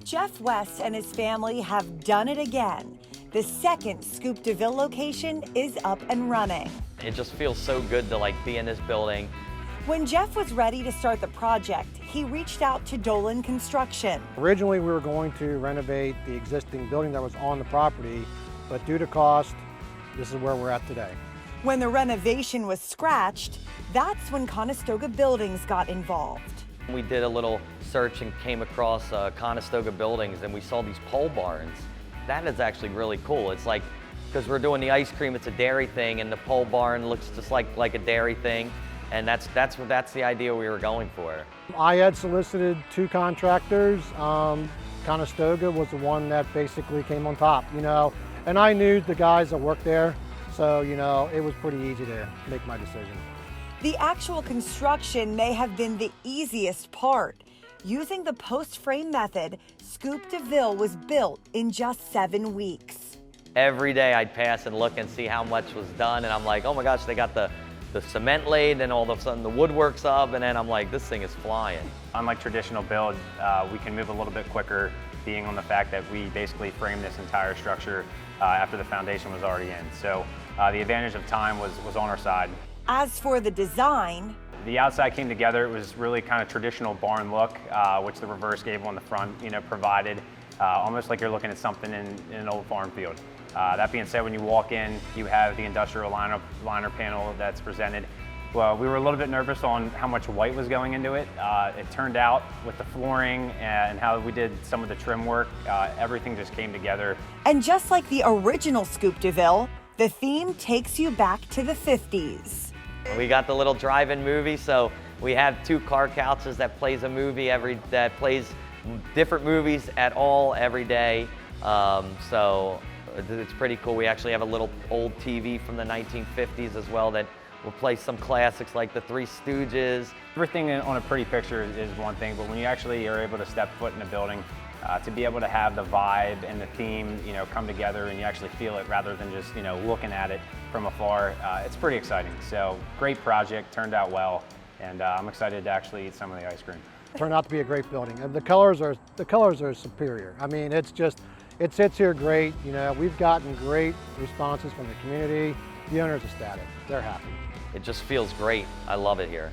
Jeff West and his family have done it again. The second Scoupe Deville location is up and running. It just feels so good to be in this building. When Jeff was ready to start the project, he reached out to Dolan Construction. Originally, we were going to renovate the existing building that was on the property, but due to cost, this is where we're at today. When the renovation was scratched, that's when Conestoga Buildings got involved. We did a little search and came across Conestoga Buildings, and we saw these pole barns. That is actually really cool. It's like, because we're doing the ice cream, it's a dairy thing, and the pole barn looks just like a dairy thing. And that's the idea we were going for. I had solicited 2 contractors. Conestoga was the one that basically came on top, and I knew the guys that worked there, so, it was pretty easy to make my decision. The actual construction may have been the easiest part. Using the post-frame method, Scoupe Deville was built in just 7 weeks. Every day I'd pass and look and see how much was done, and I'm like, oh my gosh, they got the cement laid, and all of a sudden the woodwork's up, and then I'm like, this thing is flying. Unlike traditional build, we can move a little bit quicker, being on the fact that we basically framed this entire structure after the foundation was already in. So the advantage of time was on our side. As for the design, the outside came together. It was really kind of traditional barn look, which the reverse gable on the front, provided, almost like you're looking at something in an old farm field. That being said, when you walk in, you have the industrial liner panel that's presented. Well, we were a little bit nervous on how much white was going into it. It turned out with the flooring and how we did some of the trim work, everything just came together. And just like the original Scoupe Deville, the theme takes you back to the 50s. We got the little drive-in movie, so we have 2 car couches that plays a movie that plays different movies every day. So it's pretty cool. We actually have a little old TV from the 1950s as well that will play some classics like the Three Stooges. Everything on a pretty picture is one thing, but when you actually are able to step foot in a building, to be able to have the vibe and the theme, come together and you actually feel it rather than just, looking at it from afar, it's pretty exciting. So great project, turned out well, and I'm excited to actually eat some of the ice cream. Turned out to be a great building, and the colors are superior. I mean, it sits here great. We've gotten great responses from the community. The owner's ecstatic. They're happy. It just feels great. I love it here.